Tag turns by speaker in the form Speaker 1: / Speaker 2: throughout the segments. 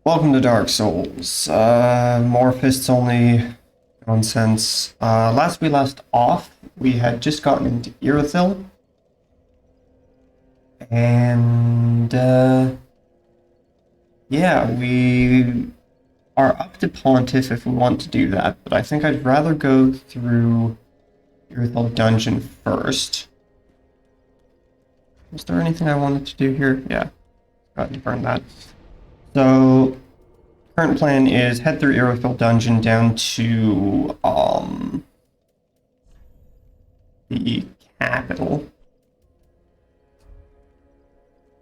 Speaker 1: Welcome to Dark Souls. More fists only nonsense. Last we left off, we had just gotten into Irithyll. And, yeah, we are up to Pontiff if we want to do that, but I think I'd rather go through Irithyll Dungeon first. Was there anything I wanted to do here? Yeah, got to burn that. So, current plan is head through Irithyll Dungeon down to the capital,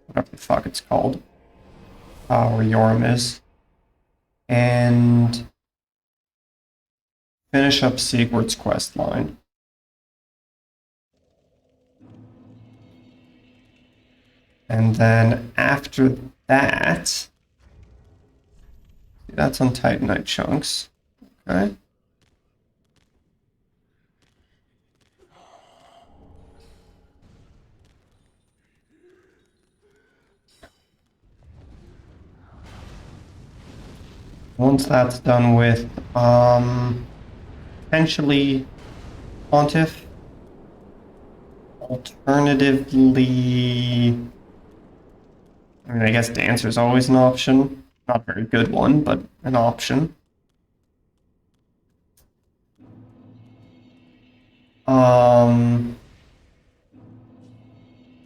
Speaker 1: whatever the fuck it's called, where Yoram is, and finish up Siegward's quest line. And then after that, that's on Titanite chunks. Okay. Once that's done with, potentially Pontiff. Alternatively, I mean, I guess Dancer's always an option. Not a very good one, but an option.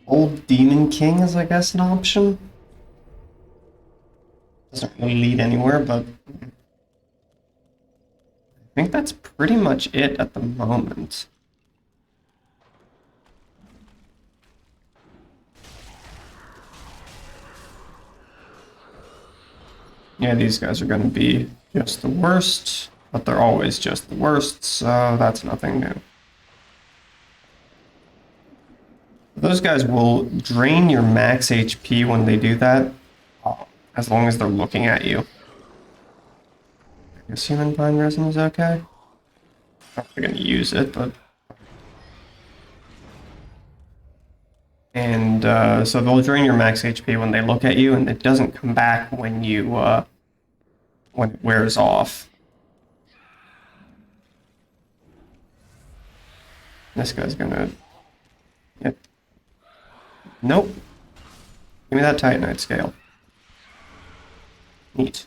Speaker 1: Old Demon King is, I guess, an option. Doesn't really lead anywhere, but I think that's pretty much it at the moment. Yeah, these guys are going to be just the worst, but they're always just the worst, so that's nothing new. Those guys will drain your max HP when they do that, as long as they're looking at you. I guess human vine resin is okay. I'm not going to use it, but... And so they'll drain your max HP when they look at you, and it doesn't come back when you when it wears off. This guy's gonna... Yep. Nope. Give me that Titanite scale. Neat.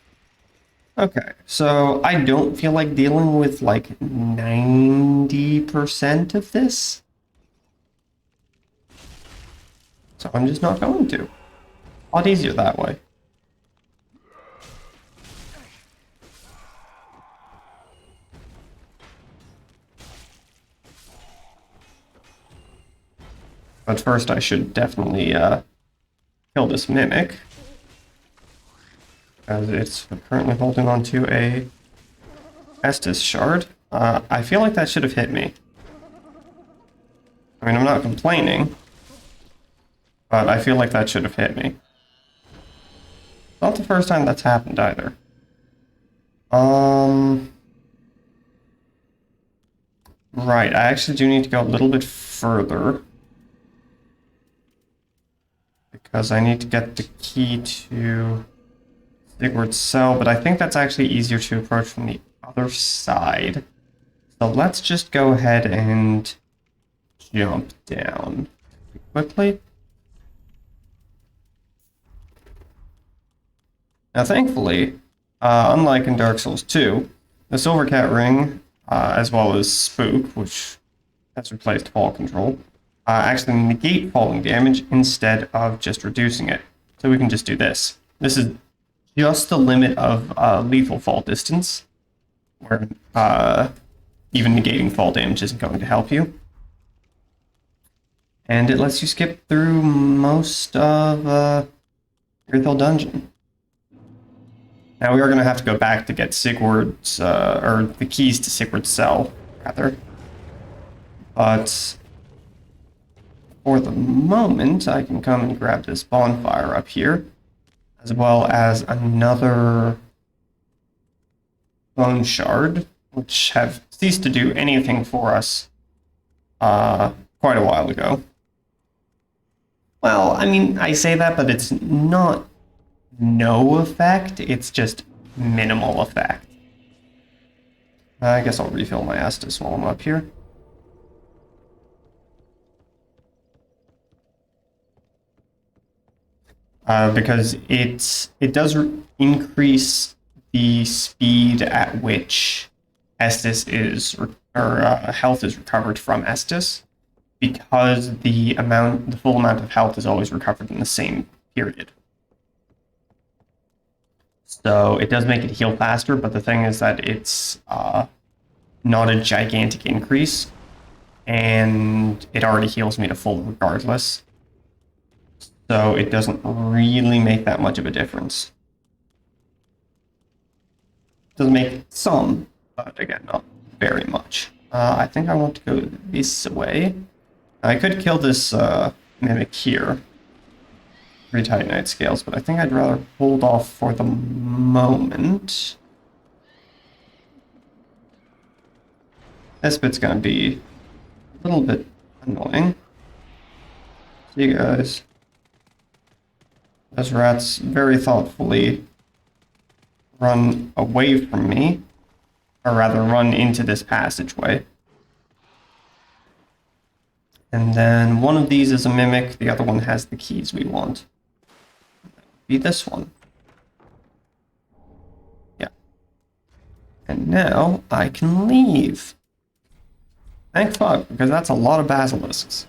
Speaker 1: Okay, so I don't feel like dealing with like 90% of this. So I'm just not going to. A lot easier that way. But first I should definitely kill this Mimic, as it's currently holding on to a Estus shard. I feel like that should have hit me. I mean, I'm not complaining, but I feel like that should have hit me. Not the first time that's happened either. Right, I actually do need to go a little bit further, because I need to get the key to Sigward's cell, but I think that's actually easier to approach from the other side. So let's just go ahead and jump down quickly. Now, thankfully, unlike in Dark Souls 2, the Silvercat Ring, as well as Spook, which has replaced Fall Control, actually negate falling damage instead of just reducing it. So we can just do this. This is just the limit of lethal fall distance, where even negating fall damage isn't going to help you. And it lets you skip through most of Irithyll Dungeon. Now we are going to have to go back to get Sigward's, or the keys to Sigward's cell, rather. But for the moment, I can come and grab this bonfire up here, as well as another bone shard, which have ceased to do anything for us quite a while ago. Well, I mean, I say that, but it's not no effect, it's just minimal effect. I guess I'll refill my Estus while I'm up here. Because it does increase the speed at which Estus is health is recovered from Estus, because the full amount of health is always recovered in the same period. So it does make it heal faster, but the thing is that it's not a gigantic increase, and it already heals me to full regardless. So it doesn't really make that much of a difference. It does make some, but again, not very much. I think I want to go this way. I could kill this Mimic here. 3 Titanite scales, but I think I'd rather hold off for the moment. This bit's gonna be a little bit annoying. See you guys. Those rats very thoughtfully run away from me, or rather run into this passageway. And then one of these is a Mimic, the other one has the keys we want. Be this one. Yeah. And now I can leave. Thank fuck, because that's a lot of basilisks.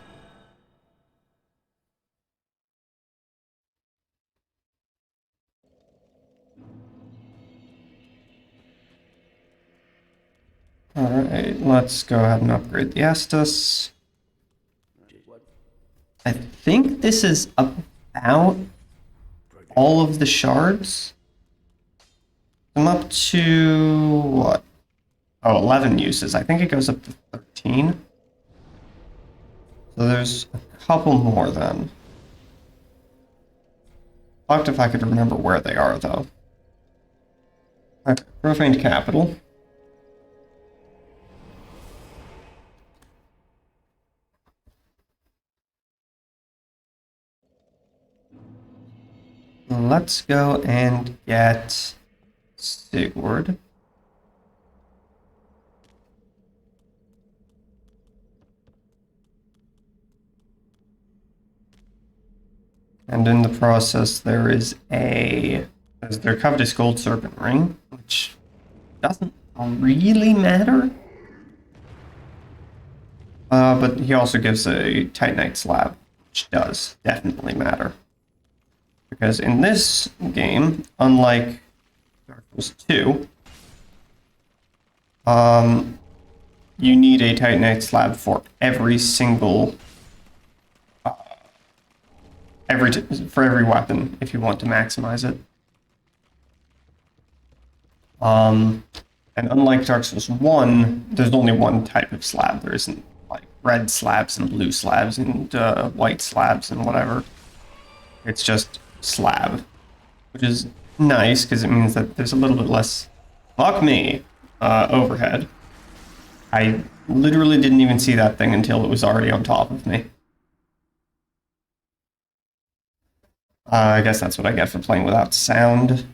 Speaker 1: Alright, let's go ahead and upgrade the Estus. I think this is about all of the shards. I'm up to, what? Oh, 11 uses. I think it goes up to 13. So there's a couple more then. Fucked if I could remember where they are, though. Okay, profaned capital. Let's go and get Sigurd. And in the process, there's their Covetous Gold Serpent Ring, which doesn't really matter. But he also gives a Titanite Slab, which does definitely matter. Because in this game, unlike Dark Souls 2, you need a Titanite Slab for every single for every weapon if you want to maximize it. And unlike Dark Souls 1, there's only one type of slab. There isn't like red slabs and blue slabs and white slabs and whatever. It's just slab, which is nice because it means that there's a little bit less, fuck me, overhead. I literally didn't even see that thing until it was already on top of me. I guess that's what I get for playing without sound.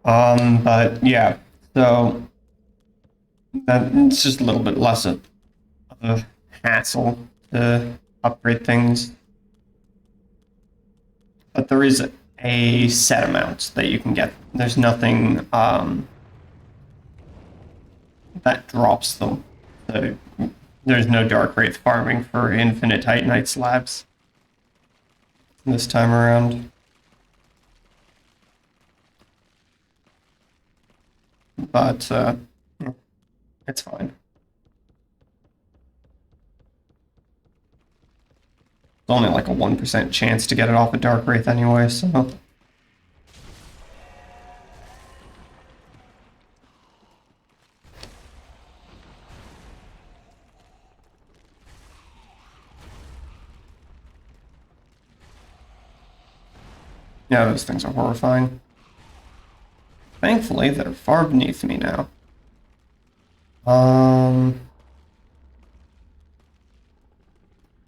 Speaker 1: But yeah, so it's just a little bit less of a hassle to upgrade things. But there is a set amount that you can get. There's nothing that drops them. So there's no Dark Wraith farming for infinite Titanite slabs this time around. But it's fine. It's only like a 1% chance to get it off a Dark Wraith anyway, so... Yeah, those things are horrifying. Thankfully, they're far beneath me now.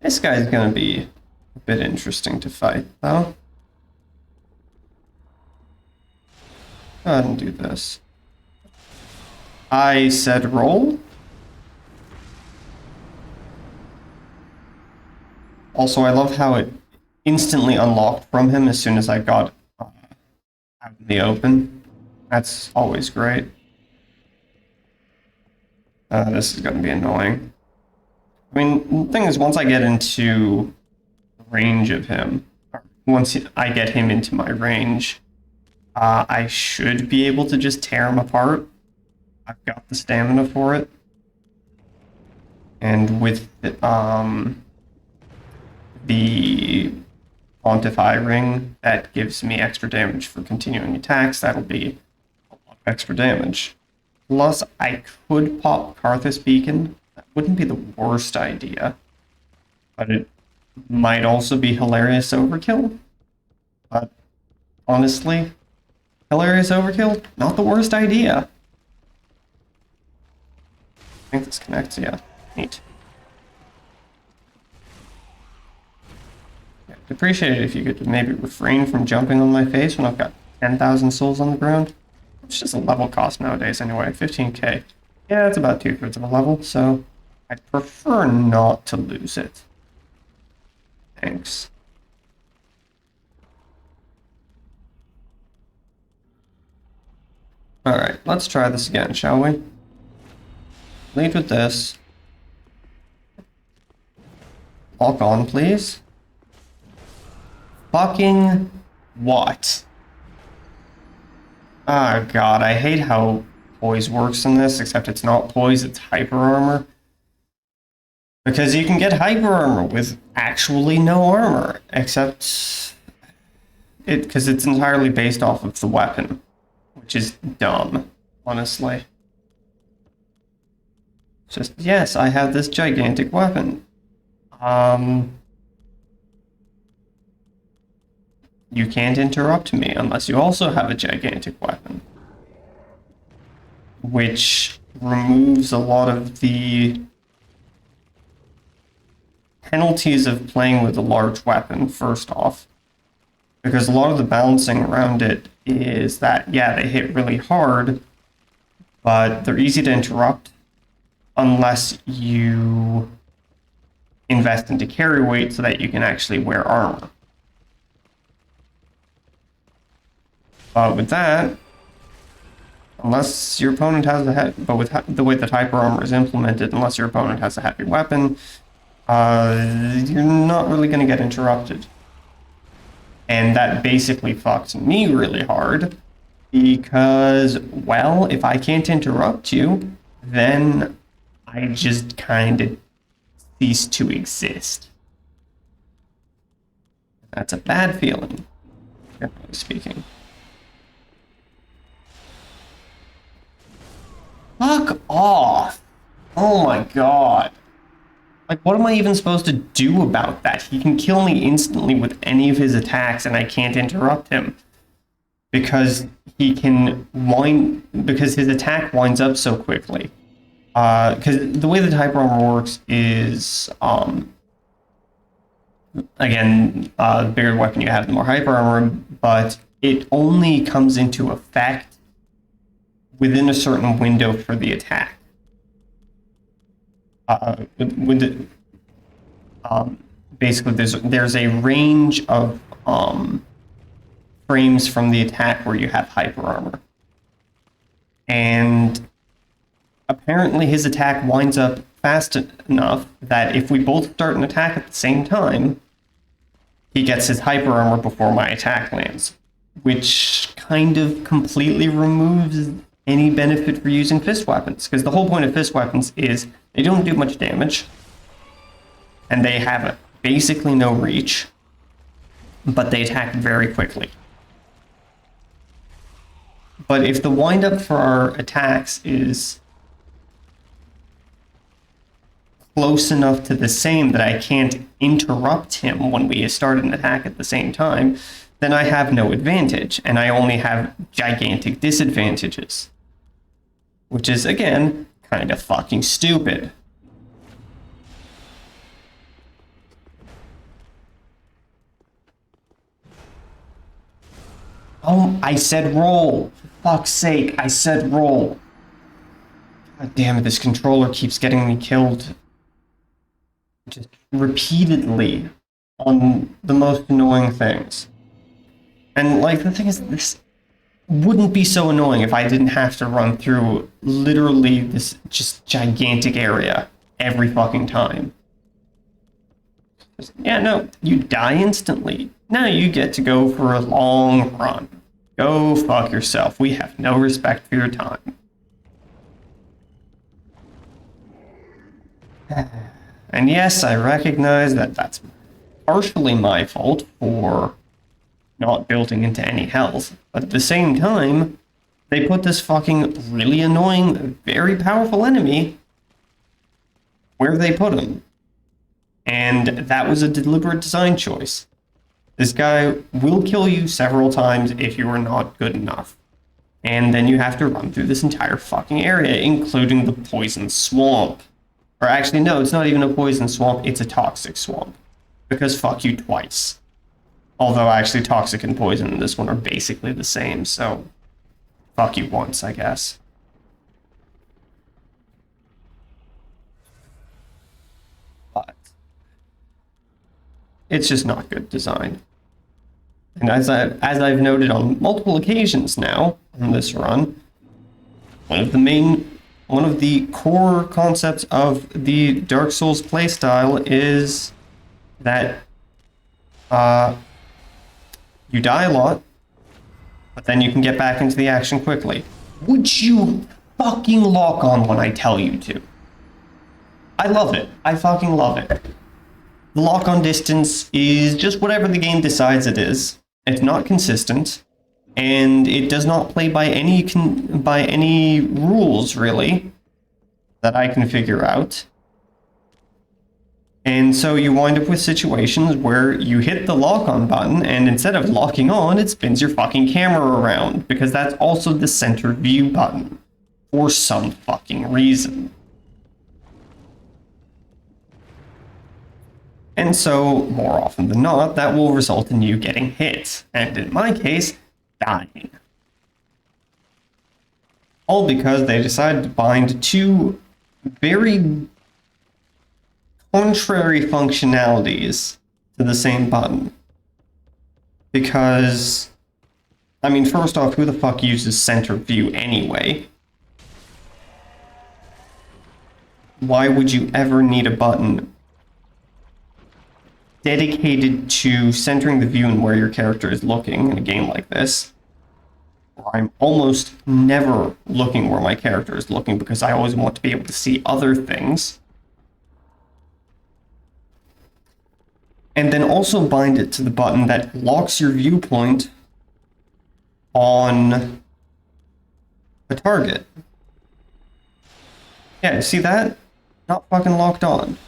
Speaker 1: This guy's gonna be a bit interesting to fight, though. Go ahead and do this. I said roll. Also, I love how it instantly unlocked from him as soon as I got out in the open. That's always great. This is going to be annoying. I mean, the thing is, once I get into range of him, or once I get him into my range, I should be able to just tear him apart. I've got the stamina for it. And with the Pontify ring, that gives me extra damage for continuing attacks. That'll be a lot of extra damage. Plus, I could pop Karthus Beacon. That wouldn't be the worst idea. But it might also be hilarious overkill. But honestly, hilarious overkill, not the worst idea. I think this connects, yeah. Neat. Yeah, I'd appreciate it if you could maybe refrain from jumping on my face when I've got 10,000 souls on the ground. It's just a level cost nowadays anyway, 15k. Yeah, it's about 2/3 of a level, so I'd prefer not to lose it. Thanks. Alright, let's try this again, shall we? Lead with this. Lock on, please. Fucking what? Oh god, I hate how poise works in this, except it's not poise, it's hyper armor. Because you can get hyper armor with actually no armor, except because it's entirely based off of the weapon, which is dumb, honestly. Just, yes, I have this gigantic weapon. You can't interrupt me unless you also have a gigantic weapon. Which removes a lot of the penalties of playing with a large weapon, first off. Because a lot of the balancing around it is that, yeah, they hit really hard, but they're easy to interrupt unless you invest into carry weight so that you can actually wear armor. But with that, unless your opponent has the way that hyper armor is implemented, unless your opponent has a heavy weapon, you're not really going to get interrupted. And that basically fucks me really hard, because, well, if I can't interrupt you, then I just kind of cease to exist. That's a bad feeling, generally speaking. Fuck off! Oh my god. Like, what am I even supposed to do about that? He can kill me instantly with any of his attacks and I can't interrupt him. Because he can because his attack winds up so quickly. Because the way that hyper armor works is, again, the bigger the weapon you have, the more hyper armor, but it only comes into effect within a certain window for the attack. Basically, there's a range of frames from the attack where you have hyper armor, and apparently his attack winds up fast enough that if we both start an attack at the same time, he gets his hyper armor before my attack lands, which kind of completely removes any benefit for using fist weapons, because the whole point of fist weapons is they don't do much damage, and they have basically no reach, but they attack very quickly. But if the windup for our attacks is close enough to the same that I can't interrupt him when we start an attack at the same time, then I have no advantage, and I only have gigantic disadvantages. Which is, again, kind of fucking stupid. Oh, I said roll. For fuck's sake, I said roll. God damn it, this controller keeps getting me killed. Just repeatedly on the most annoying things. And, like, the thing is, this wouldn't be so annoying if I didn't have to run through literally this just gigantic area every fucking time. Yeah, no, you die instantly. Now you get to go for a long run. Go fuck yourself. We have no respect for your time. And yes, I recognize that that's partially my fault for not building into any health, but at the same time, they put this fucking really annoying, very powerful enemy where they put him. And that was a deliberate design choice. This guy will kill you several times if you are not good enough. And then you have to run through this entire fucking area, including the poison swamp. Or actually, no, it's not even a poison swamp, it's a toxic swamp. Because fuck you twice. Although actually toxic and poison in this one are basically the same, so fuck you once, I guess. But it's just not good design. And as I've noted on multiple occasions now in this run, one of the core concepts of the Dark Souls playstyle is that you die a lot, but then you can get back into the action quickly. Would you fucking lock on when I tell you to? I love it. I fucking love it. The lock-on distance is just whatever the game decides it is. It's not consistent, and it does not play by any rules, really, that I can figure out. And so you wind up with situations where you hit the lock-on button, and instead of locking on, it spins your fucking camera around, because that's also the center view button, for some fucking reason. And so, more often than not, that will result in you getting hit, and in my case, dying. All because they decided to bind two very contrary functionalities to the same button. Because, I mean, first off, who the fuck uses center view anyway? Why would you ever need a button dedicated to centering the view and where your character is looking in a game like this? I'm almost never looking where my character is looking because I always want to be able to see other things. And then also bind it to the button that locks your viewpoint on a target. Yeah, you see that? Not fucking locked on.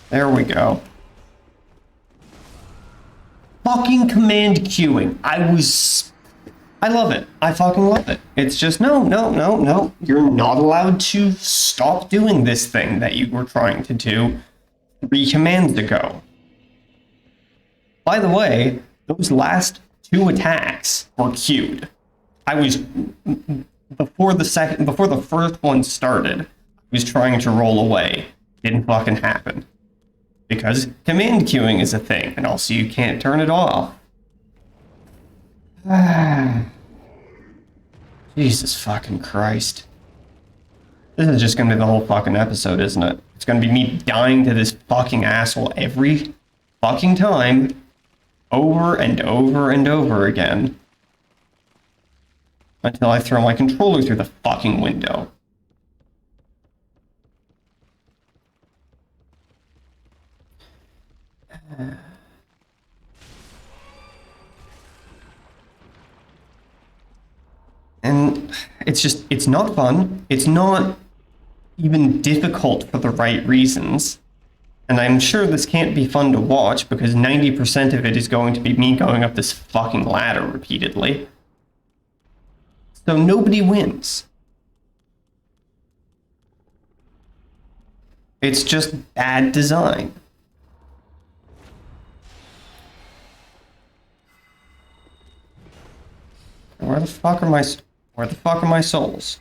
Speaker 1: There we go. Fucking command queuing. I love it. I fucking love it. It's just, no. You're not allowed to stop doing this thing that you were trying to do 3 commands ago. By the way, those last 2 attacks were queued. I was, before the first one started, I was trying to roll away. Didn't fucking happen. Because command queuing is a thing, and also you can't turn it off. Jesus fucking Christ. This is just gonna be the whole fucking episode, isn't it? It's gonna be me dying to this fucking asshole every fucking time, over and over and over again, until I throw my controller through the fucking window. And it's not fun. It's not even difficult for the right reasons. And I'm sure this can't be fun to watch because 90% of it is going to be me going up this fucking ladder repeatedly. So nobody wins. It's just bad design. Where the fuck are my souls?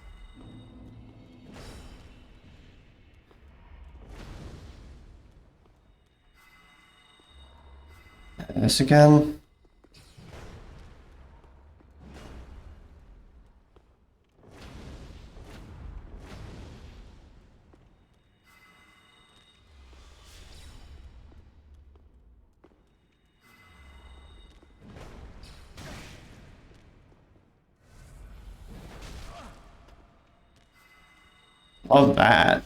Speaker 1: This again. Love that.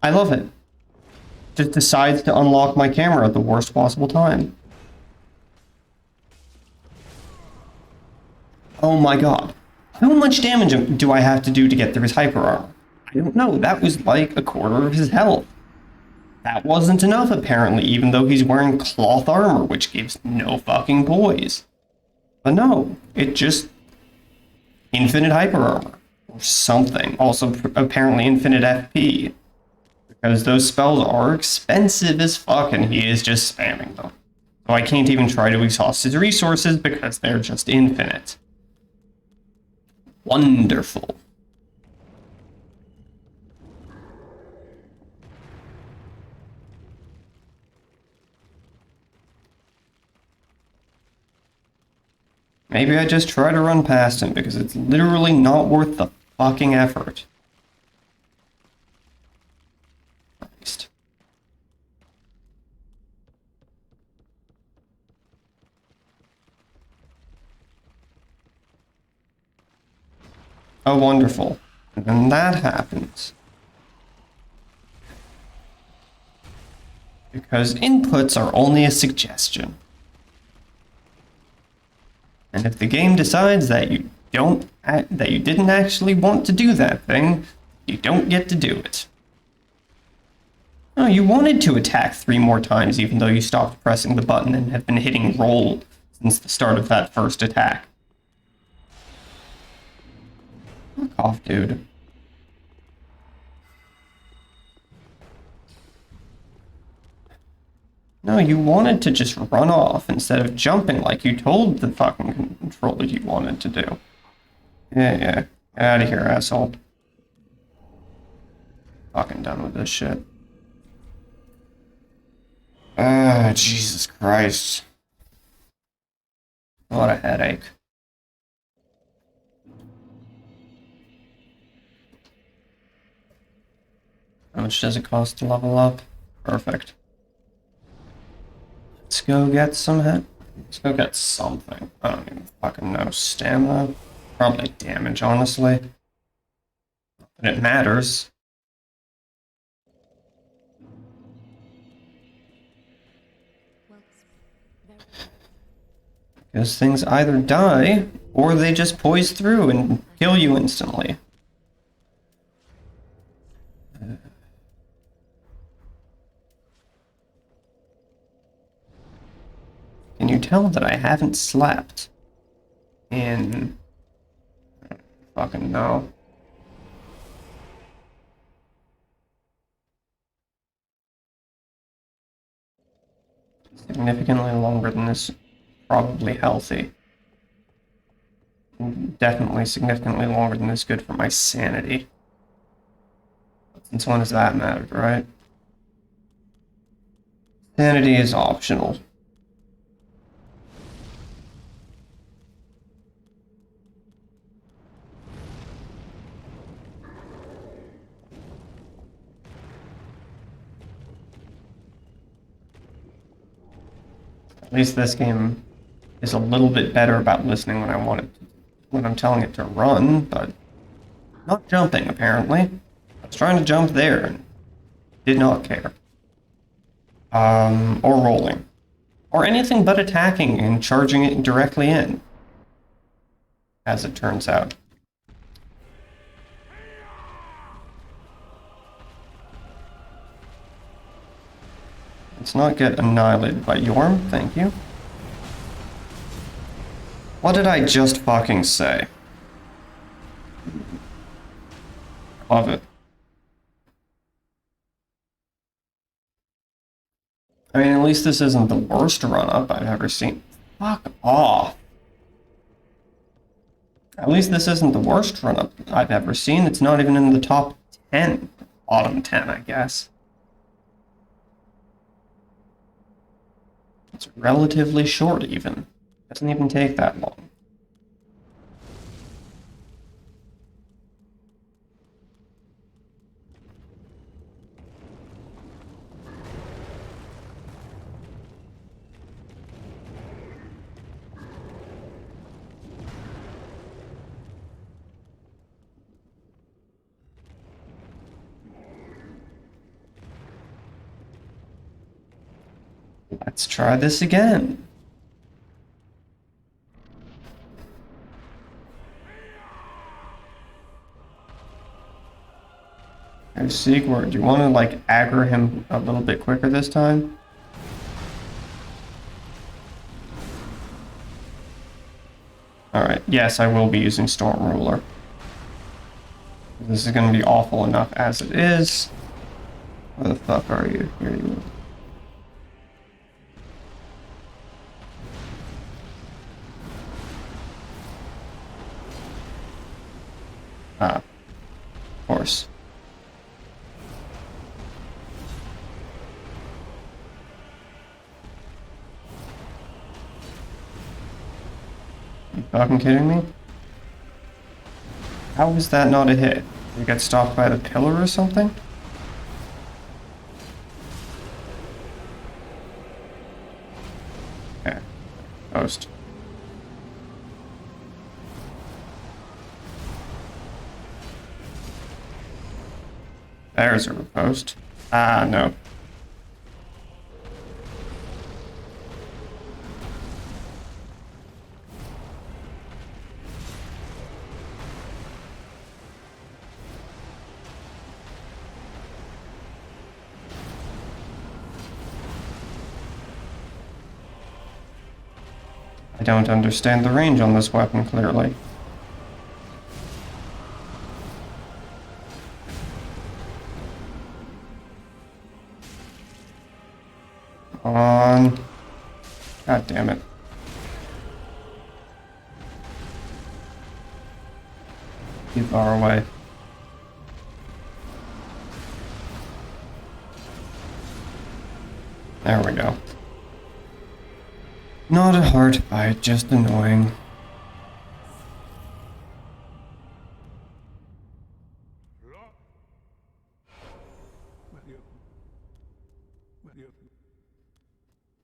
Speaker 1: I love it. Just decides to unlock my camera at the worst possible time. Oh my god. How much damage do I have to do to get through his hyper armor? I don't know. That was like a quarter of his health. That wasn't enough, apparently, even though he's wearing cloth armor, which gives no fucking poise. But no, it just... infinite hyper armor. Or something. Also, apparently infinite FP. Because those spells are expensive as fuck, and he is just spamming them. So I can't even try to exhaust his resources because they're just infinite. Wonderful. Maybe I just try to run past him because it's literally not worth the fucking effort. Christ. Oh, wonderful. And then that happens. Because inputs are only a suggestion. And if the game decides that you didn't actually want to do that thing, you don't get to do it. No, you wanted to attack 3 more times even though you stopped pressing the button and have been hitting roll since the start of that first attack. Fuck off, dude. No, you wanted to just run off instead of jumping like you told the fucking controller you wanted to do. Yeah. Get out of here, asshole. Fucking done with this shit. Jesus Christ. What a headache. How much does it cost to level up? Perfect. Let's go get let's go get something. I don't even fucking know. Stamina? Probably damage, honestly. But it matters. Because things either die, or they just poise through and kill you instantly. Can you tell that I haven't slept in... fucking no. Significantly longer than this. Probably healthy. Definitely significantly longer than this. Good for my sanity. Since when has that mattered, right? Sanity is optional. At least this game is a little bit better about listening when I want it to, when I'm telling it to run, but not jumping, apparently. I was trying to jump there and did not care. Or rolling. Or anything but attacking and charging it directly in. As it turns out. Let's not get annihilated by Yorm, thank you. What did I just fucking say? Love it. I mean, at least this isn't the worst run-up I've ever seen. Fuck off. At least this isn't the worst run-up I've ever seen. It's not even in the top 10. Bottom 10, I guess. It's relatively short, even. Doesn't even take that long. Let's try this again. Hey, Sigurd, do you want to, like, aggro him a little bit quicker this time? Alright, yes, I will be using Storm Ruler. This is going to be awful enough as it is. Where the fuck are you? Here you are. Ah, of course. You fucking kidding me? How is that not a hit? You get stopped by the pillar or something? Okay. Post. There's a riposte. Ah, no. I don't understand the range on this weapon, clearly. Come on. God damn it. Too far away. There we go. Not a hard fight, just annoying.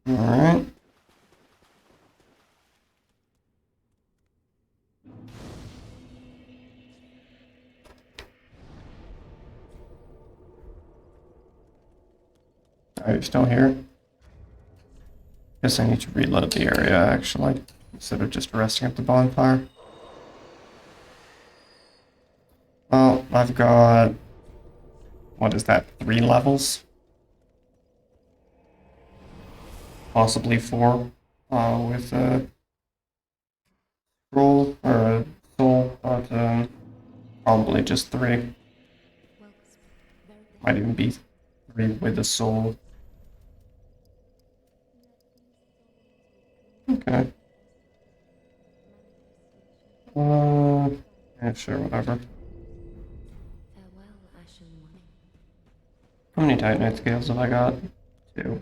Speaker 1: Alright. Are you still here? Guess I need to reload the area, actually, instead of just resting at the bonfire. Well, I've got... what is that, 3 levels? Possibly 4, with a scroll, or a soul, but probably just 3. Might even be 3 with a soul. Okay. Yeah, sure, whatever. How many Titanite scales have I got? 2.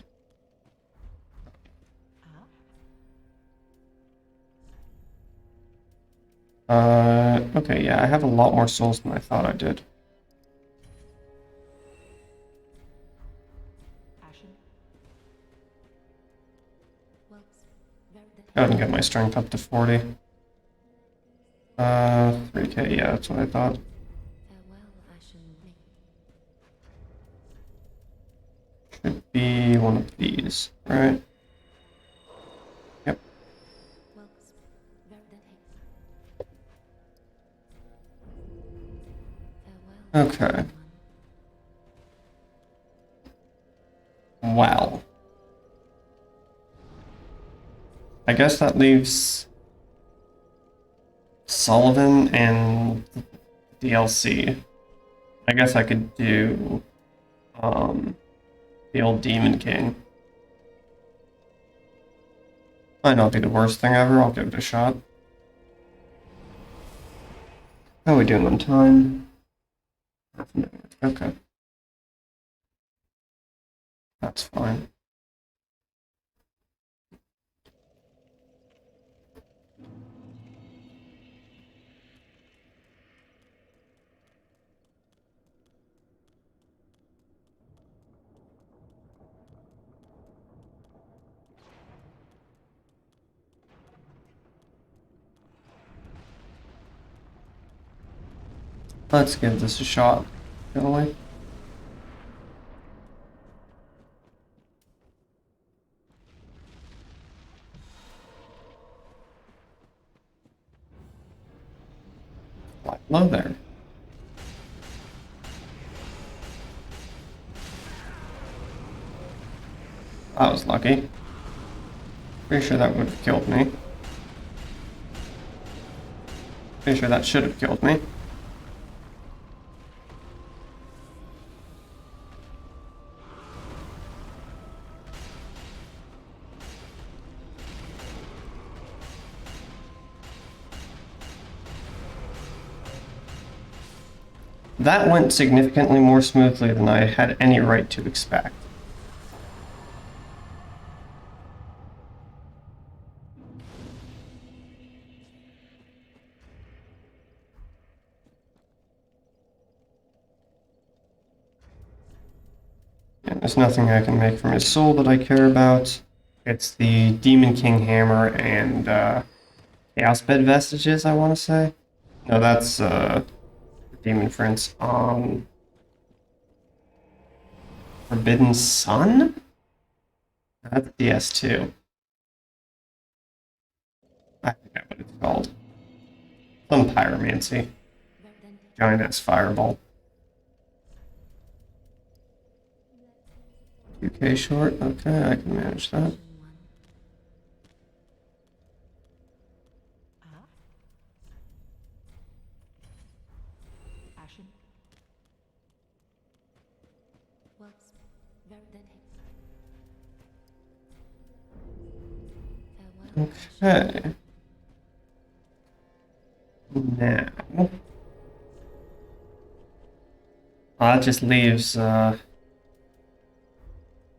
Speaker 1: Okay, yeah, I have a lot more souls than I thought I did. Go ahead and get my strength up to 40. 3k, yeah, that's what I thought. Should be one of these, right? Yep. Okay. Wow. I guess that leaves Sullivan and DLC. I guess I could do the old Demon King. Might not be the worst thing ever, I'll give it a shot. How are we doing on time? Half a minute. Okay. That's fine. Let's give this a shot, shall we? Fly low there. I was lucky. Pretty sure that would have killed me. Pretty sure that should have killed me. That went significantly more smoothly than I had any right to expect. And there's nothing I can make from his soul that I care about. It's the Demon King Hammer and Chaos Bed Vestiges, I want to say. No, that's Demon Prince. Forbidden Sun? That's DS2. I forget what it's called. Some pyromancy. Giant ass fireball. 2K short? Okay, I can manage that. Okay. Now. That just leaves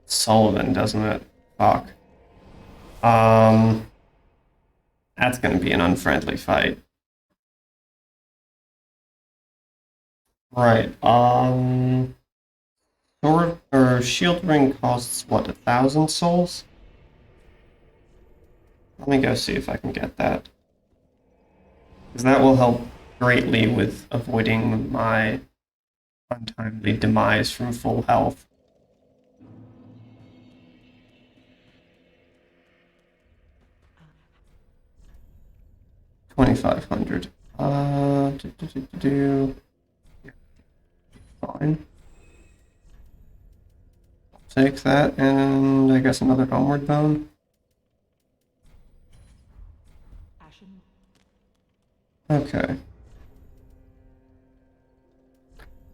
Speaker 1: Sullivan, doesn't it? Fuck. That's gonna be an unfriendly fight. Right. Sword or shield ring costs what, 1,000 souls? Let me go see if I can get that. Because that will help greatly with avoiding my untimely demise from full health. $2,500. Yeah, fine. Take that, and I guess another homeward bone. Okay.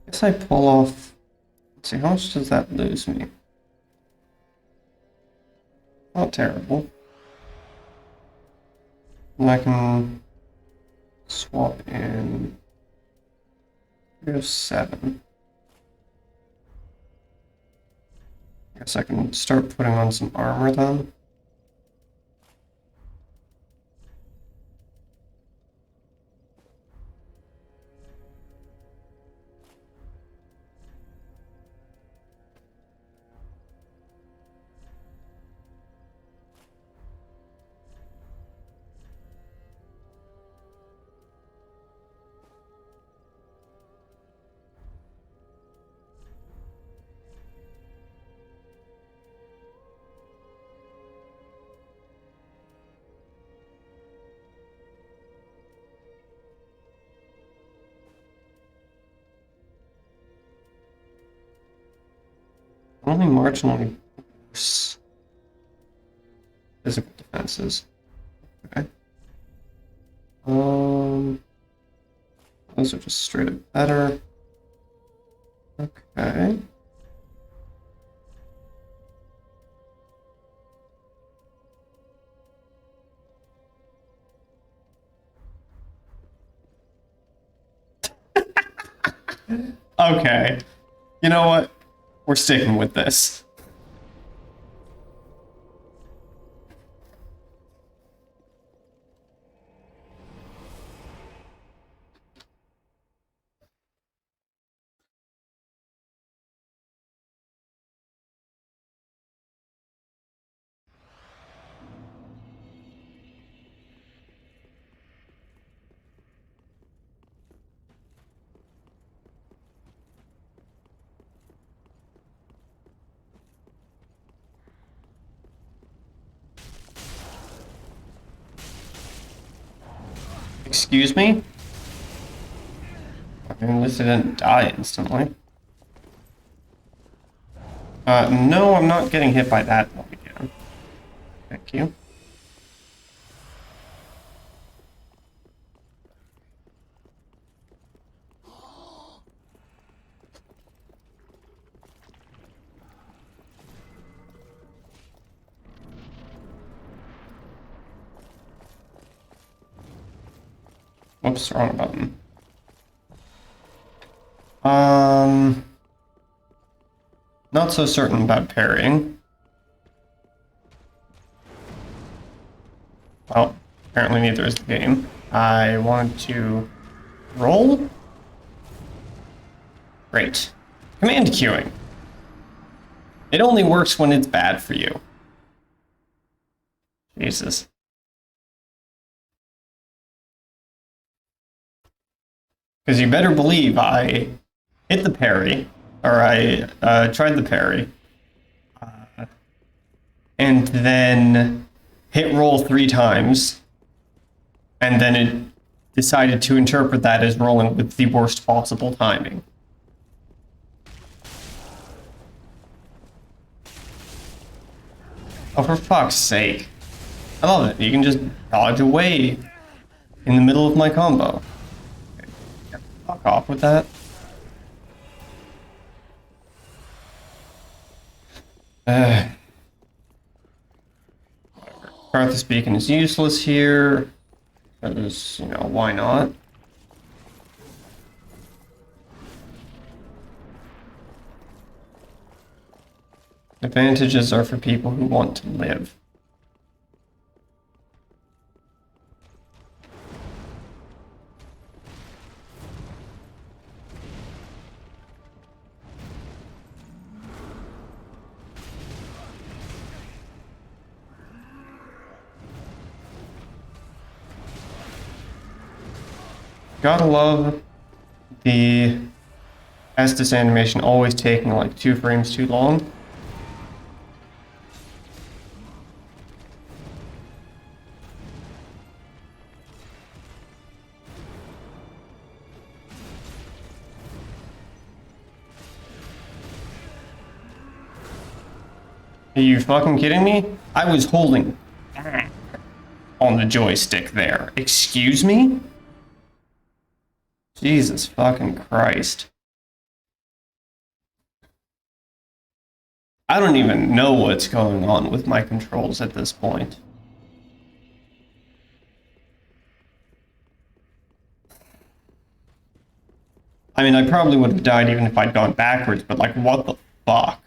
Speaker 1: Guess I pull off. Let's see, how much does that lose me? Not terrible. And I can swap in. Here's 7. Guess I can start putting on some armor then. Only marginally worse physical defenses. Those are just straight up better. Okay. Okay. You know what? We're sticking with this. Excuse me? I mean, at least I didn't die instantly. No, I'm not getting hit by that one again. Thank you. Whoops, wrong button. Not so certain about parrying. Well, apparently neither is the game. I want to roll. Great. Command queuing. It only works when it's bad for you. Jesus. Because you better believe I hit the parry, or I tried the parry, and then hit roll 3 times, and then it decided to interpret that as rolling with the worst possible timing. Oh, for fuck's sake. I love it. You can just dodge away in the middle of my combo. Fuck off with that. Karthus Beacon is useless here. Because, you know, why not? Advantages are for people who want to live. Gotta love the Estus animation always taking like 2 frames too long. Are you fucking kidding me? I was holding back on the joystick there. Excuse me? Jesus fucking Christ. I don't even know what's going on with my controls at this point. I mean, I probably would have died even if I'd gone backwards, but like, what the fuck?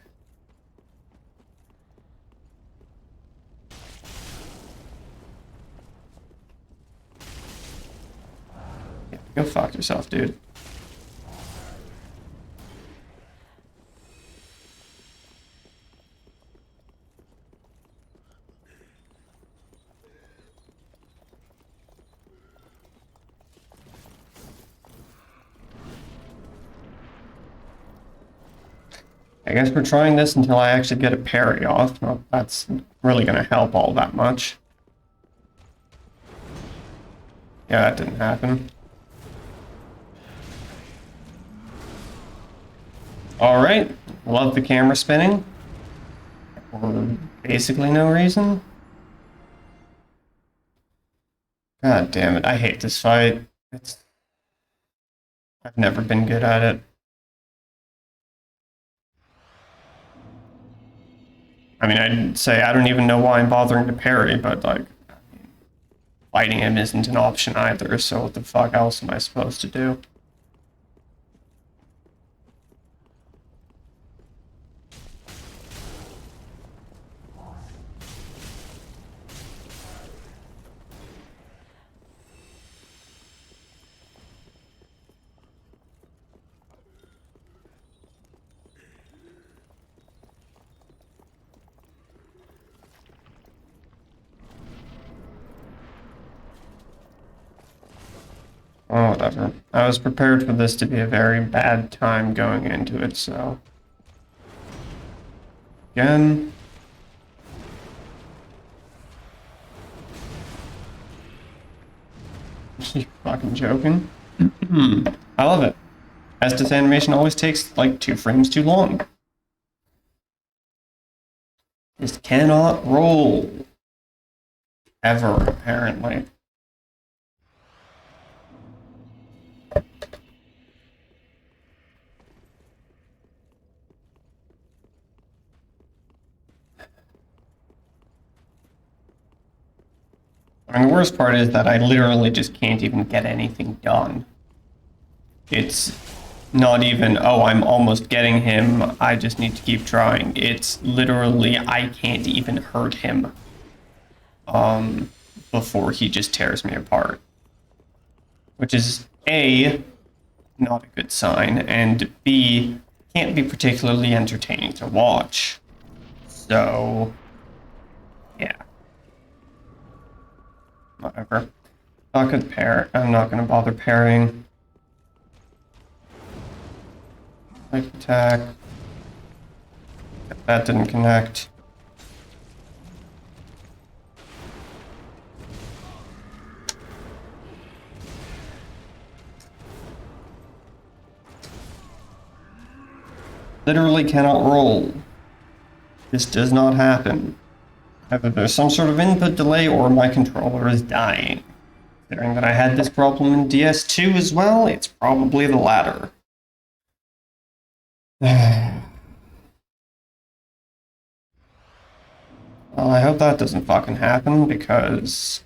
Speaker 1: Yeah, go fuck yourself, dude. I guess we're trying this until I actually get a parry off. Well, that's really going to help all that much. Yeah, that didn't happen. Alright, love the camera spinning. For basically no reason. God damn it, I hate this fight. I've never been good at it. I mean, I'd say I don't even know why I'm bothering to parry, but like, fighting him isn't an option either, so what the fuck else am I supposed to do? Oh, whatever. I was prepared for this to be a very bad time going into it, so... Again... You fucking joking? I love it. Estus animation always takes like 2 frames too long. Just cannot roll. Ever, apparently. I mean, the worst part is that I literally just can't even get anything done. It's not even, oh, I'm almost getting him, I just need to keep trying. It's literally, I can't even hurt him before he just tears me apart. Which is, A, not a good sign, and B, can't be particularly entertaining to watch. So, yeah. Whatever. Not gonna pair. I'm not gonna bother pairing. Like attack. That didn't connect. Literally cannot roll. This does not happen. Either there's some sort of input delay or my controller is dying. Considering that I had this problem in DS2 as well, it's probably the latter. Well, I hope that doesn't fucking happen, because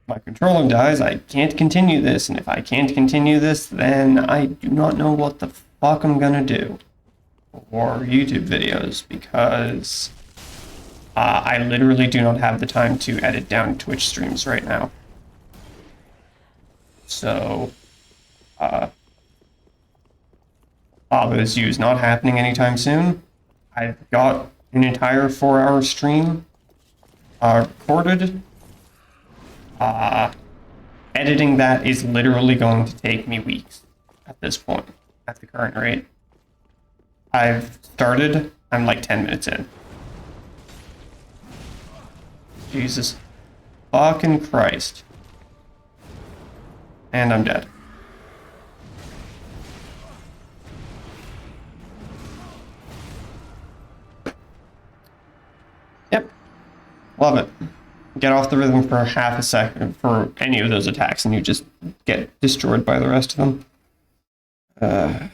Speaker 1: my controller dies, I can't continue this, and if I can't continue this, then I do not know what the fuck I'm gonna do for YouTube videos, because I literally do not have the time to edit down Twitch streams right now. So, Father's U is not happening anytime soon. I've got an entire 4-hour stream recorded. Editing that is literally going to take me weeks at this point, at the current rate. I've started, I'm like 10 minutes in. Jesus fucking Christ. And I'm dead. Yep. Love it. Get off the rhythm for half a second for any of those attacks and you just get destroyed by the rest of them.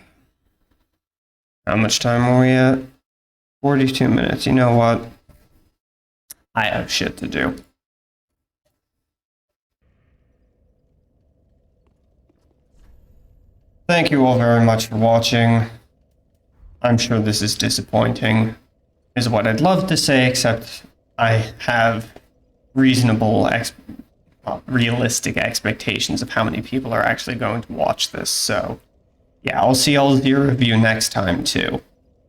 Speaker 1: How much time are we at? 42 minutes. You know what? I have shit to do. Thank you all very much for watching. I'm sure this is disappointing, is what I'd love to say, except I have reasonable, realistic expectations of how many people are actually going to watch this, so yeah, I'll see all 0 of you next time too.